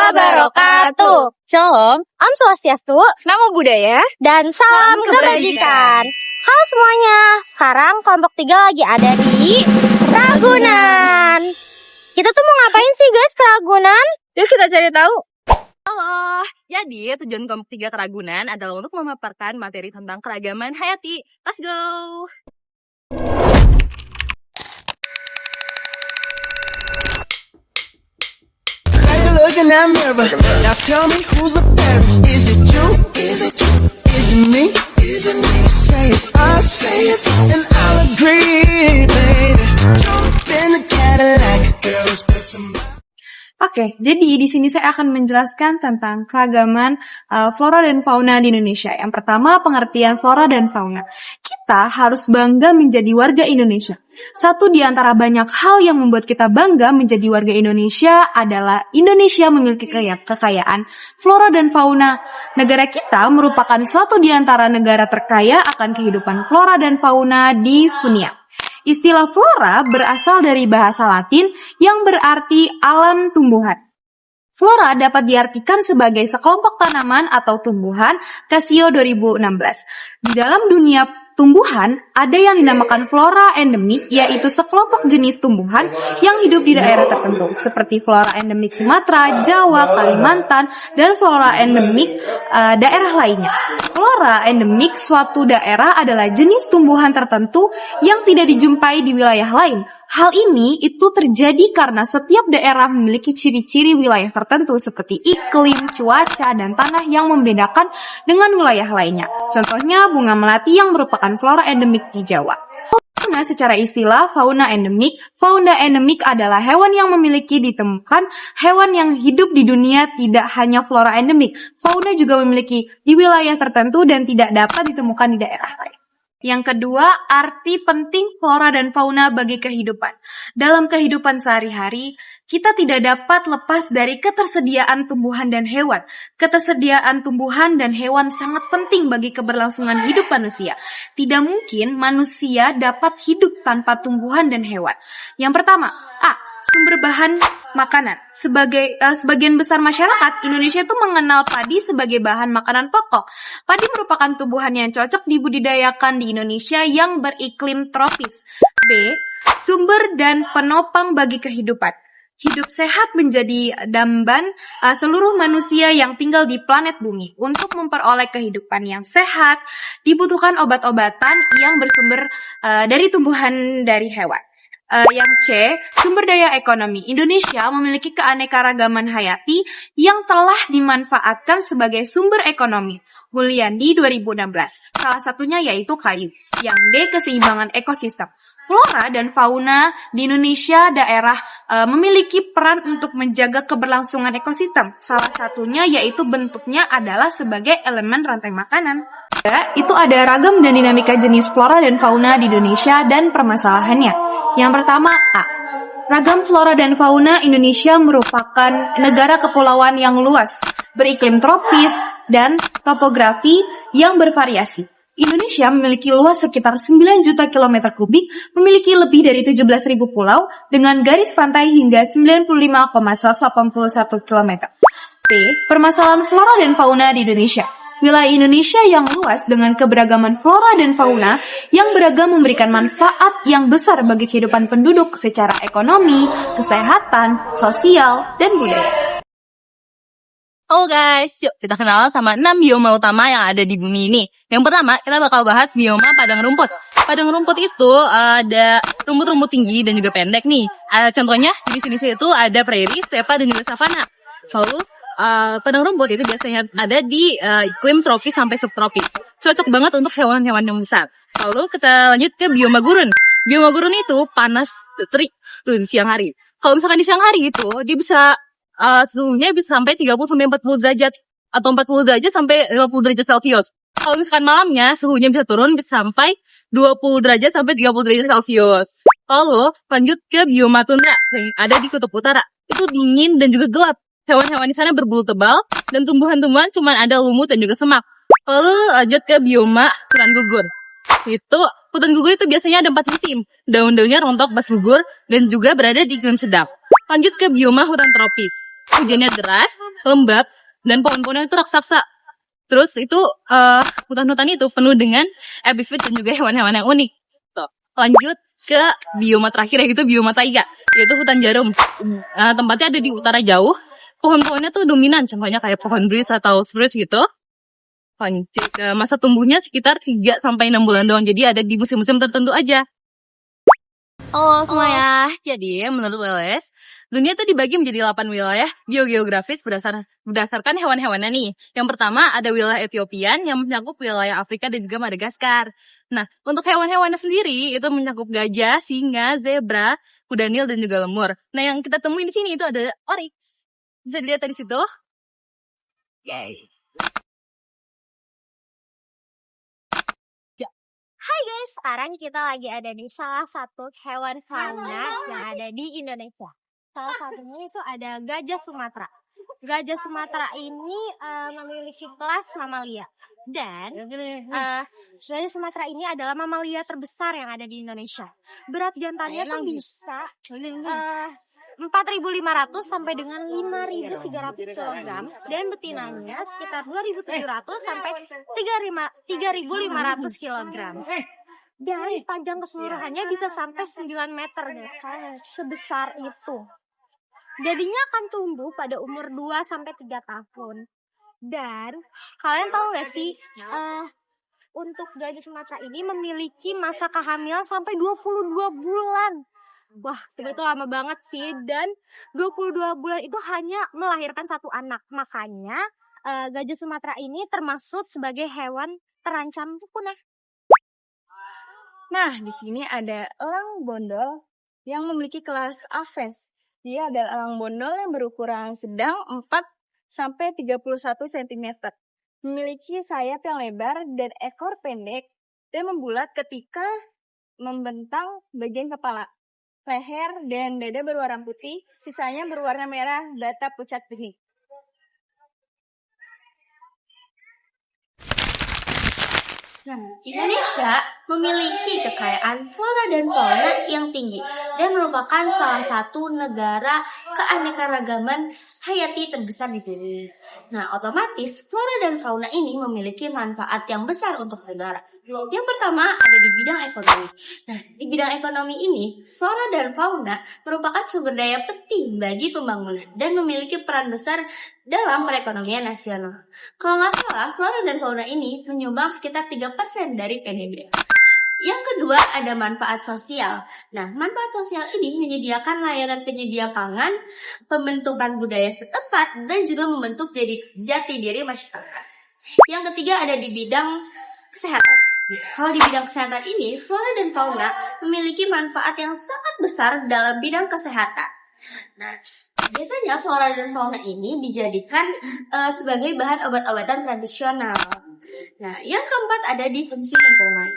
wabarakatuh. Shalom, Om Swastiastu, Namo Buddhaya, dan salam kebajikan. Halo semuanya, sekarang kelompok 3 lagi ada di Ragunan. Kita tuh mau ngapain sih guys ke Ragunan? yuk kita cari tahu. Halo, jadi tujuan kelompok 3 Keragunan adalah untuk memaparkan materi tentang keragaman hayati. Let's go! Take a look in that mirror. Now tell me who's the fairest? Is it you? Is it you? Is it me? Is it me? Say it's us. Say it's us. And I'll agree, baby. Jump in the Cadillac. Girl, let's put some. Oke, jadi di sini saya akan menjelaskan tentang keragaman flora dan fauna di Indonesia. Yang pertama, pengertian flora dan fauna. Kita harus bangga menjadi warga Indonesia. Satu di antara banyak hal yang membuat kita bangga menjadi warga Indonesia adalah Indonesia memiliki kekayaan flora dan fauna. Negara kita merupakan suatu di antara negara terkaya akan kehidupan flora dan fauna di dunia. Istilah flora berasal dari bahasa Latin yang berarti alam tumbuhan. Flora dapat diartikan sebagai sekelompok tanaman atau tumbuhan, Casio 2016. Di dalam dunia tumbuhan, ada yang dinamakan flora endemik, yaitu sekelompok jenis tumbuhan yang hidup di daerah tertentu, seperti flora endemik Sumatera, Jawa, Kalimantan, dan flora endemik daerah lainnya. Flora endemik suatu daerah adalah jenis tumbuhan tertentu yang tidak dijumpai di wilayah lain. Hal ini itu terjadi karena setiap daerah memiliki ciri-ciri wilayah tertentu seperti iklim, cuaca, dan tanah yang membedakan dengan wilayah lainnya. Contohnya bunga melati yang merupakan flora endemik di Jawa. Fauna secara istilah fauna endemik. Fauna endemik adalah hewan yang memiliki ditemukan hewan yang hidup di dunia, tidak hanya flora endemik. Fauna juga memiliki di wilayah tertentu dan tidak dapat ditemukan di daerah lain. Yang kedua, arti penting flora dan fauna bagi kehidupan. Dalam kehidupan sehari-hari, kita tidak dapat lepas dari ketersediaan tumbuhan dan hewan. Ketersediaan tumbuhan dan hewan sangat penting bagi keberlangsungan hidup manusia. Tidak mungkin manusia dapat hidup tanpa tumbuhan dan hewan. Yang pertama, sumber bahan makanan. Sebagian besar masyarakat Indonesia itu mengenal padi sebagai bahan makanan pokok. Padi merupakan tumbuhan yang cocok dibudidayakan di Indonesia yang beriklim tropis. B. Sumber dan penopang bagi kehidupan. Hidup sehat menjadi damban seluruh manusia yang tinggal di planet bumi. Untuk memperoleh kehidupan yang sehat, dibutuhkan obat-obatan yang bersumber dari tumbuhan dari hewan. Yang C, sumber daya ekonomi. Indonesia memiliki keanekaragaman hayati yang telah dimanfaatkan sebagai sumber ekonomi. Hulyandi 2016. Salah satunya yaitu kayu. Yang D, keseimbangan ekosistem. Flora dan fauna di Indonesia daerah memiliki peran untuk menjaga keberlangsungan ekosistem. Salah satunya yaitu bentuknya adalah sebagai elemen rantai makanan. Itu ada ragam dan dinamika jenis flora dan fauna di Indonesia dan permasalahannya. Yang pertama, ragam flora dan fauna Indonesia merupakan negara kepulauan yang luas, beriklim tropis, dan topografi yang bervariasi. Indonesia memiliki luas sekitar 9 juta kilometer kubik, memiliki lebih dari 17.000 pulau, dengan garis pantai hingga 95,181 km. B. Permasalahan flora dan fauna di Indonesia. Wilayah Indonesia yang luas dengan keberagaman flora dan fauna yang beragam memberikan manfaat yang besar bagi kehidupan penduduk secara ekonomi, kesehatan, sosial, dan budaya. Halo guys, yuk kita kenalan sama 6 bioma utama yang ada di bumi ini. Yang pertama, kita bakal bahas bioma padang rumput. Padang rumput itu ada rumput-rumput tinggi dan juga pendek nih. Contohnya di sini itu ada prairie, stepa, dan juga savana. Lalu padang rumput itu biasanya ada di iklim tropis sampai subtropis. Cocok banget untuk hewan-hewan yang besar. Lalu kita lanjut ke bioma gurun. Bioma gurun itu panas terik tuh di siang hari. Kalau misalkan di siang hari itu dia bisa suhunya bisa sampai 30 sampai 40 derajat atau 40 derajat sampai 50 derajat Celcius. Kalau misalkan malamnya suhunya bisa turun bisa sampai 20 derajat sampai 30 derajat Celcius. Lalu lanjut ke bioma tundra yang ada di kutub utara. Itu dingin dan juga gelap. Hewan-hewan di sana berbulu tebal dan tumbuhan-tumbuhan cuma ada lumut dan juga semak. Lalu lanjut ke bioma hutan gugur. Hutan gugur itu biasanya ada 4 musim. Daun-daunnya rontok pas gugur dan juga berada di iklim sedap. Lanjut ke bioma hutan tropis. Hujannya deras, lembab, dan pohon-pohonnya itu raksasa. Terus itu hutan-hutan itu penuh dengan epifit dan juga hewan-hewan yang unik. Tuh. Lanjut ke bioma terakhir, yaitu bioma taiga, yaitu hutan jarum. Tempatnya ada di utara jauh. Pohon-pohonnya tuh dominan, contohnya kayak pohon beris atau spruce gitu. Lanjut ke masa tumbuhnya sekitar 3 sampai 6 bulan doang. Jadi ada di musim-musim tertentu aja. Halo semuanya. Jadi menurut WLS, dunia itu dibagi menjadi 8 wilayah biogeografis berdasarkan hewan-hewannya nih. Yang pertama ada wilayah Etiopian yang mencakup wilayah Afrika dan juga Madagaskar. Nah, untuk hewan-hewannya sendiri itu mencakup gajah, singa, zebra, kuda nil dan juga lemur. Nah, yang kita temuin di sini itu ada oryx. Bisa dilihat dari situ. Guys. Hai guys, sekarang kita lagi ada di salah satu hewan fauna yang ada di Indonesia. Salah satunya itu ada gajah Sumatera. Gajah Sumatera ini memiliki kelas mamalia. Dan gajah Sumatera ini adalah mamalia terbesar yang ada di Indonesia. Berat jantannya tuh bisa 4.500 sampai dengan 5.300 kg dan betinanya sekitar 2.700 sampai 3.500 kg. Dan panjang keseluruhannya bisa sampai 9 meter nih, sebesar itu. Jadinya akan tumbuh pada umur 2 sampai 3 tahun. Dan kalian tahu gak sih untuk gajah Sumatera ini memiliki masa kehamilan sampai 22 bulan. Wah, itu lama banget sih. Dan 22 bulan itu hanya melahirkan satu anak. Makanya gajah Sumatera ini termasuk sebagai hewan terancam punah. Nah, di sini ada elang bondol yang memiliki kelas Aves. Dia adalah elang bondol yang berukuran sedang 4 sampai 31 cm. Memiliki sayap yang lebar dan ekor pendek dan membulat ketika membentang bagian kepala. Leher dan dada berwarna putih, sisanya berwarna merah bata pucat bening. Nah, Indonesia memiliki kekayaan flora dan fauna yang tinggi dan merupakan salah satu negara keanekaragaman hayati terbesar di dunia. Nah, otomatis flora dan fauna ini memiliki manfaat yang besar untuk negara. Yang pertama ada di bidang ekonomi. Nah, di bidang ekonomi ini, flora dan fauna merupakan sumber daya penting bagi pembangunan dan memiliki peran besar dalam perekonomian nasional. Kalau nggak salah, flora dan fauna ini menyumbang sekitar 3% dari PDB. Yang kedua ada manfaat sosial. Nah, manfaat sosial ini menyediakan layanan penyedia pangan, pembentukan budaya setempat, dan juga membentuk jati diri masyarakat. Yang ketiga ada di bidang kesehatan. Kalau di bidang kesehatan ini, flora dan fauna memiliki manfaat yang sangat besar dalam bidang kesehatan. Nah, biasanya flora dan fauna ini dijadikan sebagai bahan obat-obatan tradisional. Nah, yang keempat ada di fungsi lingkungan.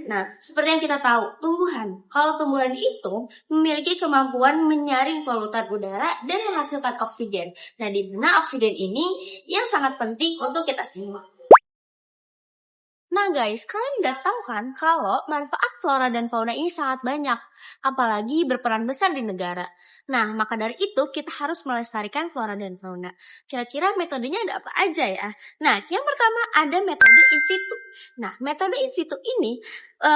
Nah, seperti yang kita tahu, kalau tumbuhan itu memiliki kemampuan menyaring polutan udara dan menghasilkan oksigen. Nah, di mana oksigen ini yang sangat penting untuk kita semua. Nah guys, kalian udah tahu kan kalau manfaat flora dan fauna ini sangat banyak, apalagi berperan besar di negara. Nah, maka dari itu kita harus melestarikan flora dan fauna. Kira-kira metodenya ada apa aja ya? Nah, yang pertama ada metode in situ. Nah, metode in situ ini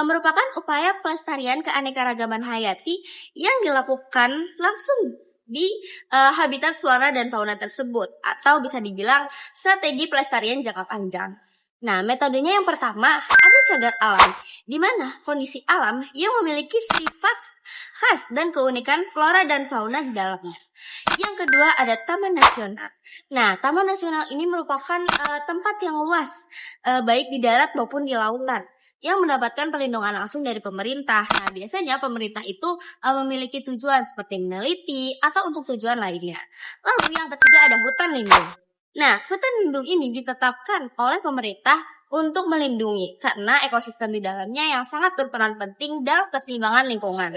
merupakan upaya pelestarian keanekaragaman hayati yang dilakukan langsung di habitat flora dan fauna tersebut, atau bisa dibilang strategi pelestarian jangka panjang. Nah, metodenya yang pertama ada cagar alam, di mana kondisi alam yang memiliki sifat khas dan keunikan flora dan fauna di dalamnya. Yang kedua ada taman nasional. Nah, taman nasional ini merupakan tempat yang luas, baik di darat maupun di lautan, yang mendapatkan perlindungan langsung dari pemerintah. Nah, biasanya pemerintah itu memiliki tujuan seperti meneliti atau untuk tujuan lainnya. Lalu yang ketiga ada hutan lindung. Nah, hutan lindung ini ditetapkan oleh pemerintah untuk melindungi karena ekosistem di dalamnya yang sangat berperan penting dalam keseimbangan lingkungan.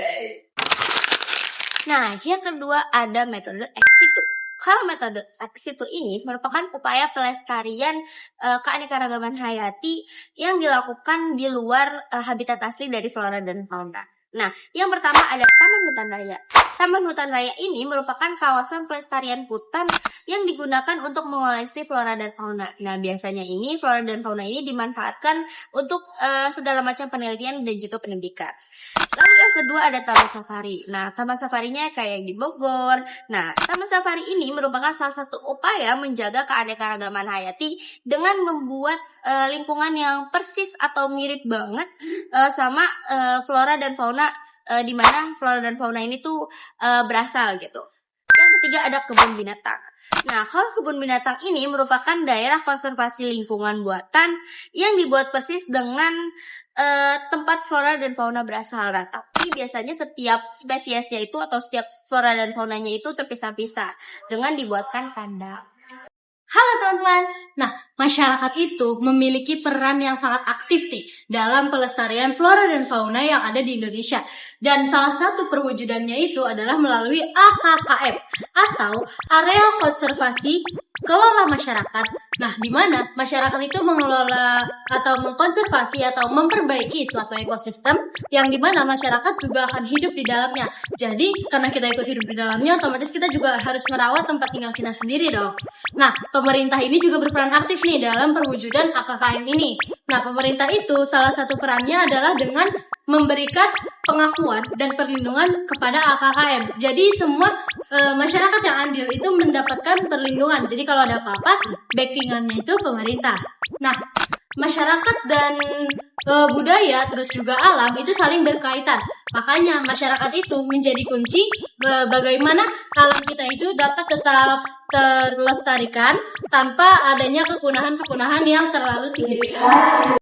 Nah, yang kedua ada metode ex situ. Kalau metode ex situ ini merupakan upaya pelestarian keanekaragaman hayati yang dilakukan di luar habitat asli dari flora dan fauna. Nah, yang pertama ada Taman Hutan Raya. Taman Hutan Raya ini merupakan kawasan pelestarian hutan yang digunakan untuk mengoleksi flora dan fauna. Nah, biasanya ini flora dan fauna ini dimanfaatkan untuk segala macam penelitian dan juga pendidikan. Lalu yang kedua ada Taman Safari. Nah, Taman Safarinya kayak yang di Bogor. Nah, Taman Safari ini merupakan salah satu upaya menjaga keanekaragaman hayati dengan membuat lingkungan yang persis atau mirip banget sama flora dan fauna di mana flora dan fauna ini tuh berasal gitu. Yang ketiga ada kebun binatang. Nah, kalau kebun binatang ini merupakan daerah konservasi lingkungan buatan yang dibuat persis dengan tempat flora dan fauna berasal. Nah, tapi biasanya setiap spesiesnya itu atau setiap flora dan faunanya itu terpisah-pisah dengan dibuatkan kandang. Halo teman-teman, nah masyarakat itu memiliki peran yang sangat aktif nih dalam pelestarian flora dan fauna yang ada di Indonesia. Dan salah satu perwujudannya itu adalah melalui AKKM atau Area Konservasi Kelola Masyarakat. Nah, di mana masyarakat itu mengelola atau mengkonservasi atau memperbaiki suatu ekosistem yang di mana masyarakat juga akan hidup di dalamnya. Jadi, karena kita ikut hidup di dalamnya, otomatis kita juga harus merawat tempat tinggal kita sendiri dong. Nah, pemerintah ini juga berperan aktif nih dalam perwujudan AKKM ini. Nah, pemerintah itu salah satu perannya adalah dengan memberikan pengakuan dan perlindungan kepada AKKM. Jadi semua masyarakat yang andil itu mendapatkan perlindungan. Jadi kalau ada apa-apa, backingannya itu pemerintah. Nah, masyarakat dan budaya terus juga alam itu saling berkaitan. Makanya masyarakat itu menjadi kunci bagaimana alam kita itu dapat tetap terlestarikan tanpa adanya kepunahan-kepunahan yang terlalu signifikan.